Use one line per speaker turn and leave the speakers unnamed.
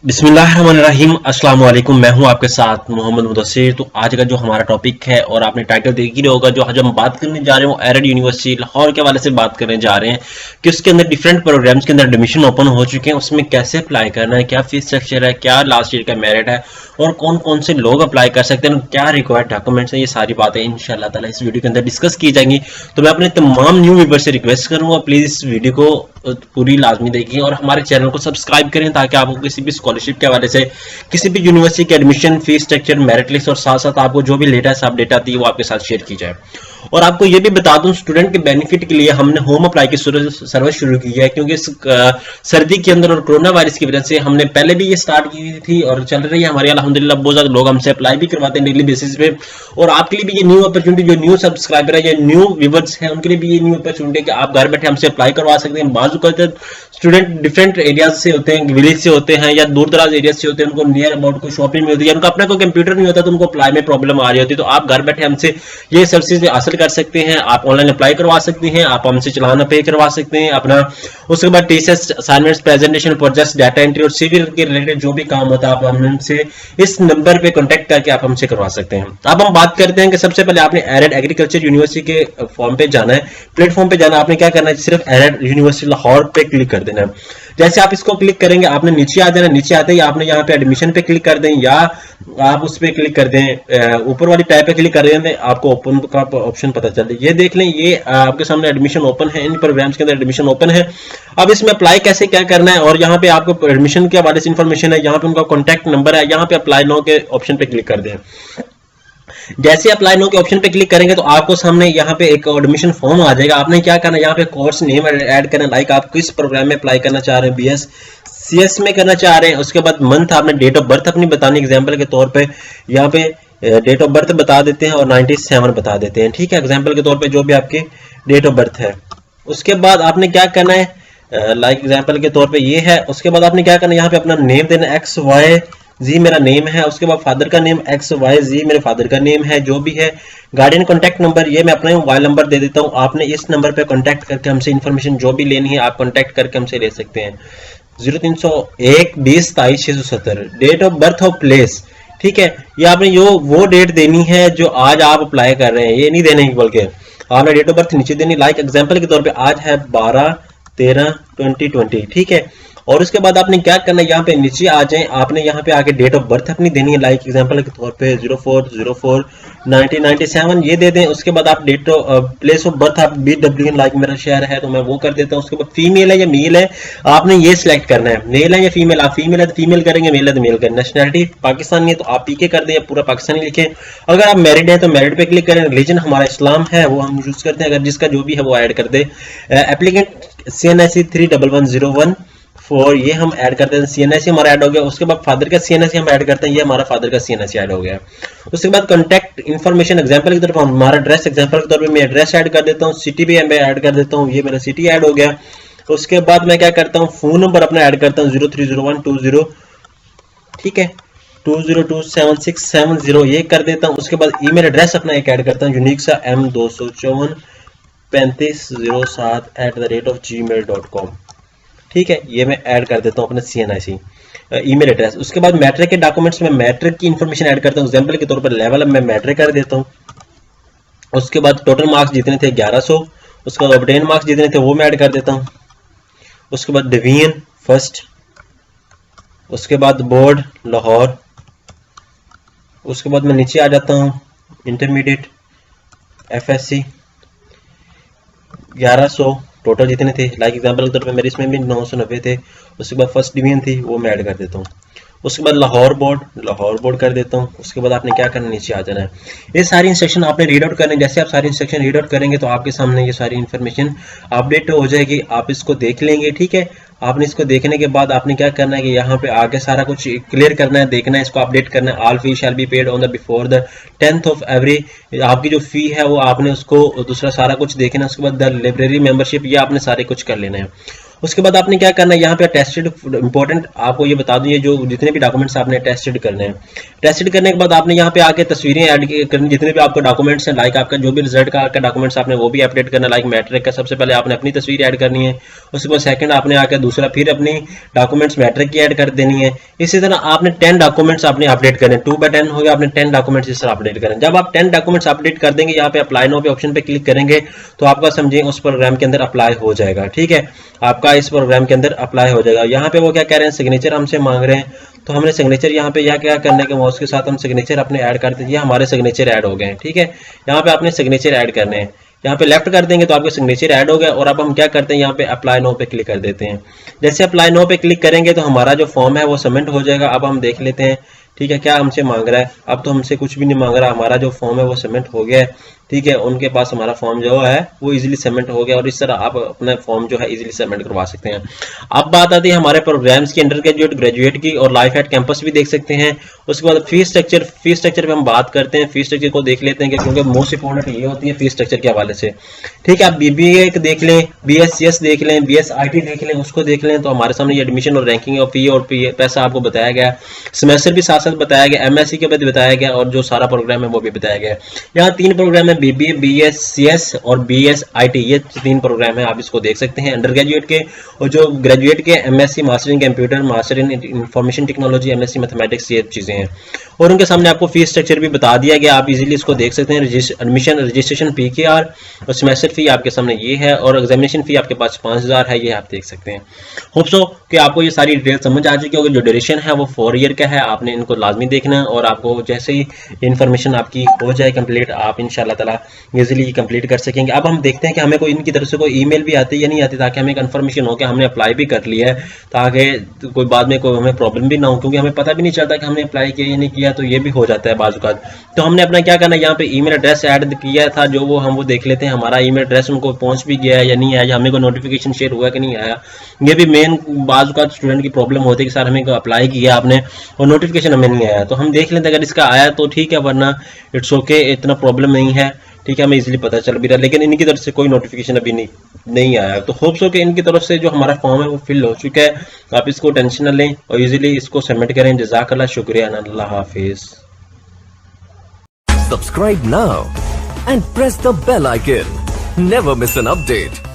बिस्मिल्लाहिर्रहमानिर्रहीम अस्सलाम वालेकुम। मैं हूं आपके साथ मोहम्मद मुदस्सिर। तो आज का जो हमारा टॉपिक है और आपने टाइटल देख ही होगा, जो आज हम बात करने जा रहे हैं वो एरेड यूनिवर्सिटी लाहौर के हवाले से बात करने जा रहे हैं कि उसके अंदर डिफरेंट प्रोग्राम्स के अंदर एडमिशन ओपन हो चुके हैं, उसमें कैसे अप्लाई करना है, क्या फीस स्ट्रक्चर है, क्या लास्ट ईयर का मेरिट है और कौन कौन से लोग अप्लाई कर सकते हैं, क्या रिक्वायर्ड डॉक्यूमेंट्स हैं। ये सारी बातें इंशाल्लाह ताला इस वीडियो के अंदर डिस्कस की जाएंगी। तो मैं अपने तमाम न्यू व्यूअर से रिक्वेस्ट करूंगा, प्लीज इस वीडियो को पूरी लाजमी देखिए और हमारे चैनल को सब्सक्राइब करें ताकि आपको किसी भी स्कॉलरशिप के हवाले से, किसी भी यूनिवर्सिटी के admission, fees structure, merit list और साथ साथ आपको जो भी लेटेस्ट अपडेट आती है वो आपके साथ शेयर की जाए। और आपको ये भी बता दूं, स्टूडेंट के बेनिफिट के लिए हमने होम अप्लाई की सर्विस शुरू की है, क्योंकि इस सर्दी के अंदर और कोरोना वायरस की वजह से हमने पहले भी ये स्टार्ट की थी और चल रही है हमारी अल्हम्दुलिल्लाह। बहुत ज्यादा लोग हमसे अप्लाई भी करवाते हैं डेली बेसिस पे। और आपके लिए भी ये न्यू अपॉर्चुनिटी, जो न्यू सब्सक्राइबर है या न्यू व्यूअर्स हैं, उनके लिए भी ये न्यू अपॉर्चुनिटी है कि आप घर बैठे हमसे अप्लाई करवा सकते हैं। बाजू का स्टूडेंट डिफरेंट एरियाज से होते हैं, विलेज से होते हैं या दूर दराज एरिया से होते हैं, उनको नियर अबाउट कोई शॉपिंग में होती है, उनका अपना कोई कंप्यूटर नहीं होता, तो उनको अप्लाई में प्रॉब्लम आ रही होती है। तो आप घर बैठे हमसे ये सर्विसेज हासिल कर सकते हैं। आप ऑनलाइन अप्लाई करवा सकते हैं, आप हमसे चलाना पे करवा सकते हैं अपना। उसके बाद TCS assignments, presentation, projects, data entry और सिविल के रिलेटेड जो भी काम होता है आप हमसे इस नंबर पे कांटेक्ट करके आप हमसे करवा सकते हैं। अब हम बात करते हैं कि सबसे पहले आपने एरेड एग्रीकल्चर यूनिवर्सिटी के फॉर्म पे जाना है, प्लेटफॉर्म पे जाना है। आपने क्या करना है, सिर्फ एरेड यूनिवर्सिटी लाहौर पे क्लिक कर देना है। जैसे आप इसको क्लिक करेंगे आपने नीचे आ जाना। नीचे आते ही आपने यहाँ पे एडमिशन पे क्लिक कर दें या आप उस पे क्लिक कर दें, ऊपर वाली टैब पे क्लिक कर दें, आपको ओपन का ऑप्शन पता चल जाए। ये देख लें, ये आपके सामने एडमिशन ओपन है, इन प्रोग्राम्स के अंदर एडमिशन ओपन है। अब इसमें अप्लाई कैसे क्या करना है, और यहाँ पे आपको एडमिशन के हवाले से इंफॉर्मेशन है, यहाँ पे उनका कॉन्टैक्ट नंबर है, यहाँ पे अप्लाई नाउ के ऑप्शन पे क्लिक कर दें। जैसे अप्लाई नो के ऑप्शन पे क्लिक करेंगे तो आपको सामने यहाँ पे एक एडमिशन फॉर्म आ जाएगा। आपने क्या करना है, यहाँ पे कोर्स नेम ऐड करना, लाइक आप किस प्रोग्राम में अप्लाई करना चाह रहे हैं, बीएस सीएस में करना चाह रहे हैं। उसके बाद मंथ आपने डेट ऑफ बर्थ अपनी बतानी, एग्जाम्पल के तौर पे यहाँ पे डेट ऑफ बर्थ बता देते हैं और 97 बता देते हैं, ठीक है, एग्जाम्पल के तौर पे जो भी आपकी डेट ऑफ बर्थ है। उसके बाद आपने क्या करना है, लाइक एग्जाम्पल के तौर पे ये है। उसके बाद आपने क्या करना है, यहाँ पे अपना नेम देना, एक्स वाई जी मेरा नेम है। उसके बाद फादर का नेम एक्स वाई जी मेरे फादर का नेम है, जो भी है। गार्डियन कॉन्टैक्ट नंबर ये मैं अपना मोबाइल नंबर दे देता हूँ, आपने इस नंबर पे कांटेक्ट करके हमसे इन्फॉर्मेशन जो भी लेनी है आप कांटेक्ट करके हमसे ले सकते हैं। 0301 20 23 670। Date of birth of place, ठीक है, ये आपने वो डेट देनी है जो आज आप अप्लाई कर रहे हैं, ये नहीं देने की, बल्कि आपने डेट ऑफ बर्थ नीचे देनी। लाइक एग्जाम्पल के तौर पे आज है 12/13/2020, ठीक है। और उसके बाद आपने क्या करना है, यहाँ पे नीचे आ जाएं, आपने यहाँ पे आके डेट ऑफ बर्थ अपनी देनी है, लाइक एग्जांपल के तौर पे 04/04/1997 ये दे दें। उसके बाद आप डेट प्लेस ऑफ बर्थ आप BW लाइक मेरा शहर है तो मैं वो कर देता हूँ। उसके बाद फीमेल है या मेल है आपने ये सिलेक्ट करना है, मेल है या फीमेल। आप फीमेल है तो फीमेल करेंगे, मेल है तो मेल करेंगे। नेशनलिटी पाकिस्तानी है तो आप PK कर दें या पूरा पाकिस्तानी लिखें। अगर आप मैरिड है तो मैरिड पे क्लिक करें। रिलीजन हमारा इस्लाम है, वो हम यूज करते हैं, अगर जिसका जो भी है वो ऐड कर दे। एप्लीकेंट CNSE 31101 4 ये हम ऐड करते हैं, CNSE हमारा ऐड हो गया। उसके बाद फादर का CNSE हम ऐड करते हैं, ये हमारा फादर का CNSE ऐड हो गया। उसके बाद कॉन्टैक्ट इन्फॉर्मेशन एग्जांपल की तरफ हमारा एड्रेस, एग्जांपल के तौर पे मैं एड्रेस ऐड कर देता हूँ, सिटी भी मैं ऐड कर देता हूँ, ये मेरा सिटी ऐड हो गया। उसके बाद मैं क्या करता हूँ, फोन नंबर अपना ऐड करता हूँ 030120, ठीक है, 2027670 ये कर देता हूँ। उसके बाद ईमेल एड्रेस अपना एक ऐड करता हूँ, यूनिक सा m2543507@gmail.com, ठीक है, ये मैं ऐड कर देता हूँ अपना CNSE ईमेल एड्रेस। उसके बाद मैट्रिक के डॉक्यूमेंट्स में मैट्रिक की इंफॉर्मेशन ऐड करता हूँ, एग्जांपल के तौर पर लेवल मैं मैट्रिक कर देता हूँ। उसके बाद टोटल मार्क्स जितने थे 1100, उसके बाद ऑब्टेन मार्क्स जितने थे वो मैं ऐड कर देता हूँ। उसके बाद डिवीजन फर्स्ट, उसके बाद बोर्ड लाहौर। उसके बाद मैं नीचे आ जाता हूँ, इंटरमीडिएट FSC 1100 टोटल जितने थे, लाइक एग्जांपल के तौर पे मेरे इसमें भी 990 थे। उसके बाद फर्स्ट डिवीजन थी वो मैं ऐड कर देता हूँ। उसके बाद लाहौर बोर्ड कर देता हूँ। उसके बाद आपने क्या करना, नीचे आ जाना है। ये सारी इंस्ट्रक्शन आपने रीड आउट करने, जैसे आप सारी इंस्ट्रक्शन रीड आउट करेंगे तो आपके सामने ये सारी इन्फॉर्मेशन अपडेट हो जाएगी, आप इसको देख लेंगे, ठीक है। आपने इसको देखने के बाद आपने क्या करना है कि यहाँ पे आगे सारा कुछ क्लियर करना है, देखना है, इसको अपडेट करना है। All fee shall be paid on the before the 10th of every, आपकी जो फी है वो आपने उसको दूसरा सारा कुछ देखना है। उसके बाद द लाइब्रेरी मेंबरशिप ये आपने सारे कुछ कर लेना है। उसके बाद आपने क्या करना है, यहाँ पे टेस्टेड इंपॉर्टेंट आपको ये बता दूं, ये जो जितने भी डॉक्यूमेंट्स आपने टेस्टेड करने हैं, टेस्टेड करने के बाद आपने यहाँ पे आके तस्वीरें ऐड करनी, जितने भी आपके डॉक्यूमेंट्स हैं, लाइक आपका जो भी रिजल्ट का डॉक्यूमेंट्स आपने वो भी अपडेट करना, लाइक मैट्रिक का सबसे पहले आपने अपनी तस्वीर ऐड करनी है, उसके बाद सेकंड आपने आकर दूसरा फिर अपनी डॉक्यूमेंट्स मैट्रिक की ऐड कर देनी है। इसी तरह आपने 10 डॉक्यूमेंट्स आपने अपडेट करने, 2/10 हो गया, आपने 10 डॉक्यूमेंट्स इस तरह अपडेट करें। जब आप 10 डॉक्यूमेंट्स अपडेट कर देंगे, यहाँ पे अप्लाई नो पे ऑप्शन पे क्लिक करेंगे तो आपका समझिए उस प्रोग्राम के अंदर अप्लाई हो जाएगा। ठीक है, आपका इस प्रोग्राम के अंदर अप्लाई हो जाएगा। यहाँ पे वो क्या कह रहे हैं, सिग्नेचर हमसे मांग रहे हैं, तो हमने सिग्नेचर यहाँ पे यह क्या करने के माउस के साथ हम सिग्नेचर अपने ऐड कर दीजिए, हमारे सिग्नेचर ऐड हो गए हैं। ठीक है, यहाँ पे आपने सिग्नेचर ऐड करने हैं, यहाँ पे लेफ्ट कर देंगे तो आपके सिग्नेचर ऐड हो गया। और अब हम क्या करते हैं, यहाँ पे अप्लाई नो पे क्लिक कर देते हैं। जैसे अप्लाई नो पे क्लिक करेंगे तो हमारा जो फॉर्म है वो सबमिट हो जाएगा। अब हम देख लेते हैं, ठीक है, क्या हमसे मांग रहा है। अब तो हमसे कुछ भी नहीं मांग रहा, हमारा जो फॉर्म है वो सबमिट हो गया है। ठीक है, उनके पास हमारा फॉर्म जो है वो इजीली सबमिट हो गया, और इस तरह आप अपना फॉर्म जो है इजीली सबमिट करवा सकते हैं। अब बात आती है हमारे प्रोग्राम्स की, अंडर ग्रेजुएट, ग्रेजुएट की, और लाइफ एट कैंपस भी देख सकते हैं। उसके बाद फीस स्ट्रक्चर पे हम बात करते हैं। फीस स्ट्रक्चर को देख लेते हैं क्योंकि मोस्ट इंपॉर्टेंट ये होती है फीस स्ट्रक्चर के हवाले से। ठीक है, आप बीबीए देख लें, बीएससीएस देख लें, बीएसआईटी देख लें, उसको देख लें तो हमारे सामने ये एडमिशन और रैंकिंग और फी और पैसा आपको बताया गया, सेमेस्टर भी साथ साथ बताया गया, एमएससी के बाद बताया गया, और जो सारा प्रोग्राम है वो भी बताया गया। यहाँ 3 प्रोग्राम है, बीबीए, बीएससीएस और बीएसआईटी, ये 3 प्रोग्राम है, आप इसको देख सकते हैं अंडर ग्रेजुएट के। और जो ग्रेजुएट के MSc, master in computer, master in information technology, MSc mathematics, ये चीजें हैं। और उनके सामने आपको फीस स्ट्रक्चर भी बता दिया गया, आप इजीली इसको देख सकते हैं। एडमिशन रजिस्ट्रेशन पीकेआर और सेमेस्टर फी आपके सामने ये है, और एग्जामिनेशन फी आपके पास 5000 है, ये आप देख सकते हैं। होप सो कि आपको ये सारी डिटेल समझ आ चुकी होगी। जो ड्यूरेशन है वो 4 ईयर का है, आपने इनको लाजमी देखना है, और आपको जैसे ही इन्फॉर्मेशन आपकी हो जाए कंप्लीट, आप इंशाल्लाह ताला इजीली कंप्लीट कर सकेंगे। अब हम देखते हैं कि हमें कोई इनकी तरफ से कोई ईमेल भी आती है या नहीं आती, ताकि हमें कंफर्मेशन हो कि हमने अप्लाई भी कर लिया है, ताकि कोई बाद में कोई हमें प्रॉब्लम भी ना हो, क्योंकि हमें पता भी नहीं चलता कि हमने अप्लाई किया या नहीं किया, तो ये भी हो जाता है बाज़-औक़ात। तो हमने अपना क्या करना है, यहाँ पे ईमेल एड्रेस ऐड किया था, जो वो हम वो देख लेते हैं हमारा ईमेल एड्रेस उनको पहुंच भी गया है या नहीं आया, या हमें कोई नोटिफिकेशन शेयर हुआ कि नहीं आया। ये भी मेन बाज़-औक़ात स्टूडेंट की प्रॉब्लम होती है कि सर हमें अप्लाई किया आपने और नोटिफिकेशन हमें नहीं आया। तो हम देख लेते हैं, अगर इसका आया तो ठीक है, वरना इट्स ओके, इतना प्रॉब्लम नहीं है। ठीक है, हमें इजीली पता चल भी रहा है, लेकिन इनकी तरफ से कोई नोटिफिकेशन अभी नहीं आया। तो होप्स हो कि इनकी तरफ से जो हमारा फॉर्म है वो फिल हो चुका है। आप इसको टेंशन न लें और इजीली इसको सबमिट करें। जज़ाकल्लाह, शुक्रिया, अल्लाह हाफिज।
Subscribe now and press the bell icon. Never miss an update.